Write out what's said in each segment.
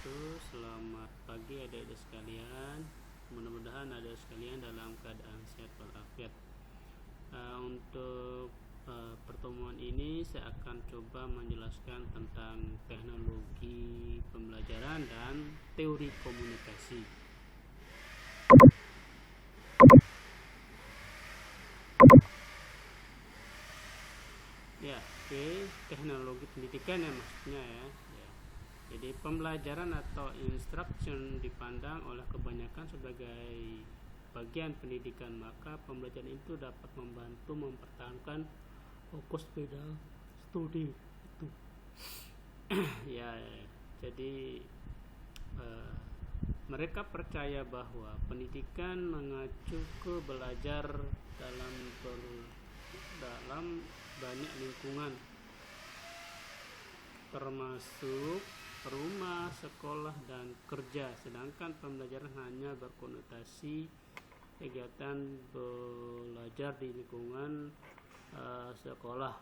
wabarakatuh. Selamat pagi adik-adik sekalian. Mudah-mudahan adik sekalian dalam keadaan sehat walafiat. Untuk pertemuan ini saya akan coba menjelaskan tentang teknologi pembelajaran dan teori komunikasi. Teknologi pendidikan ya maksudnya ya. Jadi pembelajaran atau instruction dipandang oleh kebanyakan sebagai bagian pendidikan, maka pembelajaran itu dapat membantu mempertahankan fokus pada studi itu. Jadi mereka percaya bahwa pendidikan mengacu ke belajar dalam banyak lingkungan, termasuk rumah, sekolah, dan kerja, sedangkan pembelajaran hanya berkonotasi kegiatan belajar di lingkungan sekolah.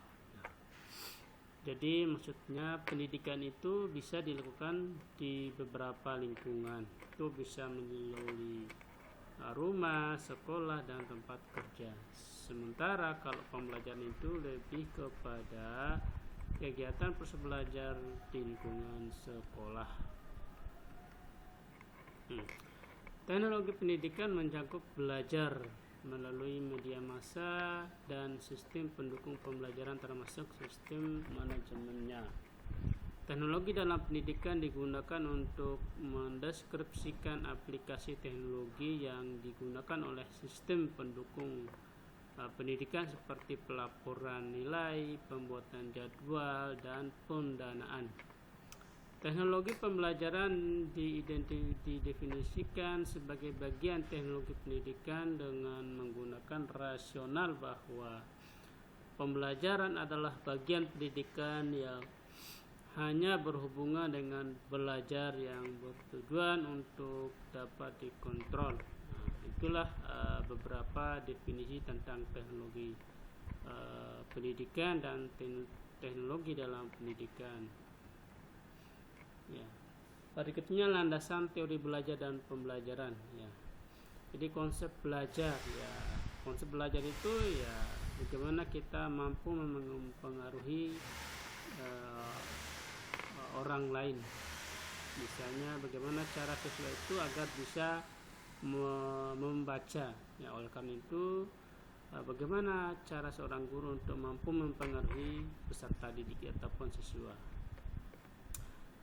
Jadi maksudnya pendidikan itu bisa dilakukan di beberapa lingkungan, itu bisa melalui rumah, sekolah, dan tempat kerja. Sementara kalau pembelajaran itu lebih kepada kegiatan proses belajar di lingkungan sekolah. Teknologi pendidikan mencakup belajar melalui media massa dan sistem pendukung pembelajaran termasuk sistem manajemennya. Teknologi dalam pendidikan digunakan untuk mendeskripsikan aplikasi teknologi yang digunakan oleh sistem pendukung pendidikan seperti pelaporan nilai, pembuatan jadwal, dan pendanaan. Teknologi pembelajaran didefinisikan sebagai bagian teknologi pendidikan dengan menggunakan rasional bahwa pembelajaran adalah bagian pendidikan yang hanya berhubungan dengan belajar yang bertujuan untuk dapat dikontrol. Itulah beberapa definisi tentang teknologi pendidikan dan teknologi dalam pendidikan. Berikutnya landasan teori belajar dan pembelajaran. Jadi konsep belajar itu bagaimana kita mampu mempengaruhi orang lain. Misalnya bagaimana cara siswa itu agar bisa membaca. Oleh karena itu bagaimana cara seorang guru untuk mampu mempengaruhi peserta didik ataupun siswa.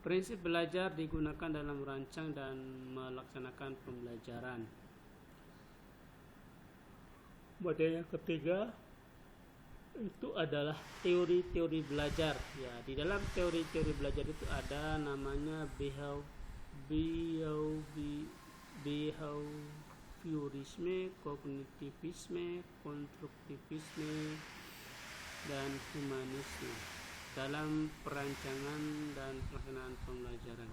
Prinsip belajar digunakan dalam merancang dan melaksanakan pembelajaran. Model yang ketiga itu adalah teori-teori belajar. Di dalam teori-teori belajar itu ada namanya behaviorisme, kognitivisme, konstruktivisme, dan humanisme dalam perancangan dan pelaksanaan pembelajaran.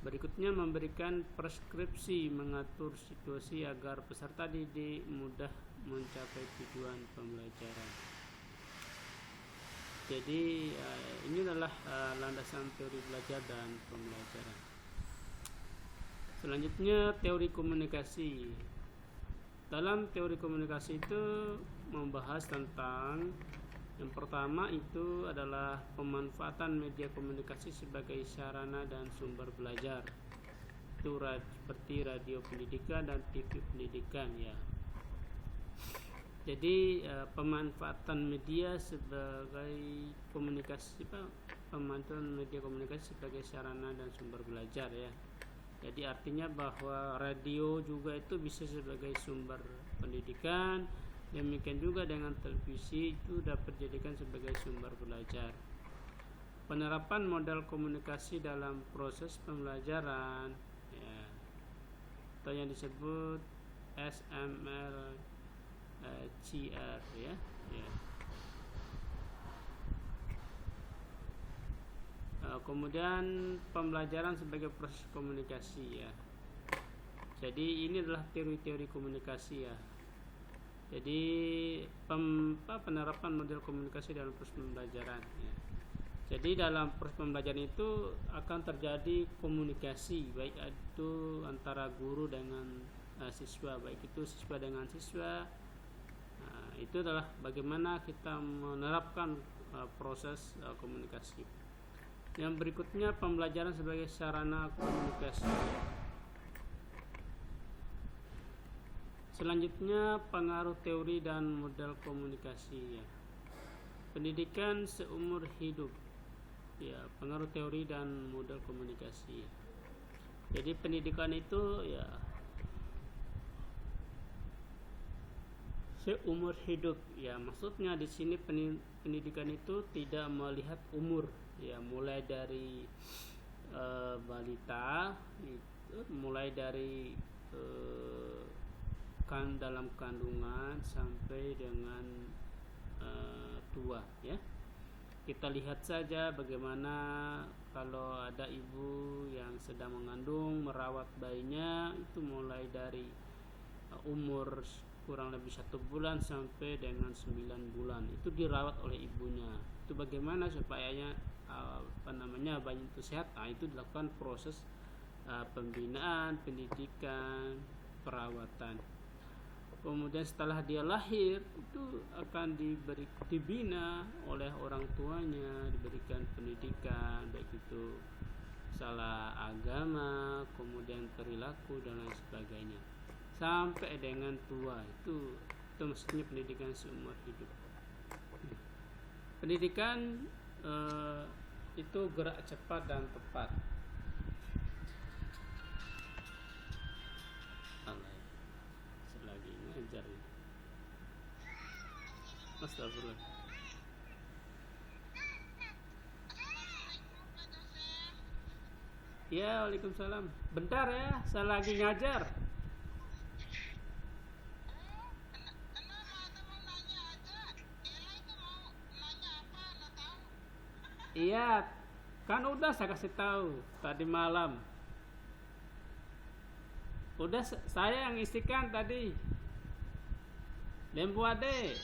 Berikutnya memberikan preskripsi mengatur situasi agar peserta didik mudah mencapai tujuan pembelajaran. Jadi ini adalah landasan teori belajar dan pembelajaran. Selanjutnya teori komunikasi. Dalam teori komunikasi itu membahas tentang yang pertama itu adalah pemanfaatan media komunikasi sebagai sarana dan sumber belajar. Itu seperti radio pendidikan dan TV pendidikan Jadi pemanfaatan media sebagai pemanfaatan media komunikasi sebagai sarana dan sumber belajar Jadi artinya bahwa radio juga itu bisa sebagai sumber pendidikan. Demikian juga dengan televisi itu dapat dijadikan sebagai sumber belajar. Penerapan model komunikasi dalam proses pembelajaran atau yang disebut SML CR Kemudian pembelajaran sebagai proses komunikasi Jadi ini adalah teori-teori komunikasi Jadi penerapan model komunikasi dalam proses pembelajaran Jadi dalam proses pembelajaran itu akan terjadi komunikasi, baik itu antara guru dengan siswa, baik itu siswa dengan siswa. Itu adalah bagaimana kita menerapkan proses komunikasi. Yang berikutnya, pembelajaran sebagai sarana komunikasi. Selanjutnya, pengaruh teori dan model komunikasi. Pendidikan seumur hidup. Pengaruh teori dan model komunikasi. Jadi pendidikan itu seumur hidup. Maksudnya di sini pendidikan itu tidak melihat umur. Mulai dari balita, mulai dari dalam kandungan sampai dengan tua. Kita lihat saja bagaimana kalau ada ibu yang sedang mengandung, merawat bayinya, itu mulai dari umur kurang lebih 1 bulan sampai dengan 9 bulan itu dirawat oleh ibunya. Itu bagaimana supaya bayi itu sehat. Itu dilakukan proses pembinaan, pendidikan, perawatan. Kemudian setelah dia lahir itu akan dibina oleh orang tuanya, diberikan pendidikan, baik itu salah agama, kemudian perilaku dan lain sebagainya, sampai dengan tua. Itu maksudnya pendidikan seumur hidup. Pendidikan itu gerak cepat dan tepat. Selagi ngajar ini. Astagfirullah. Ya, waalaikumsalam. Bentar ya, saya lagi ngajar. Iya, kan udah saya kasih tahu tadi malam. Udah saya yang isikan tadi. Lembu ade.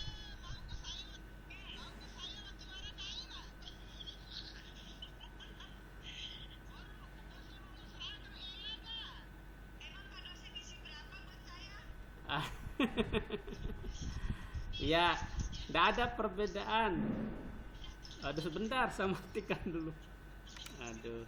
Ya, tidak ada perbedaan. Aduh, sebentar saya matikan dulu. Aduh.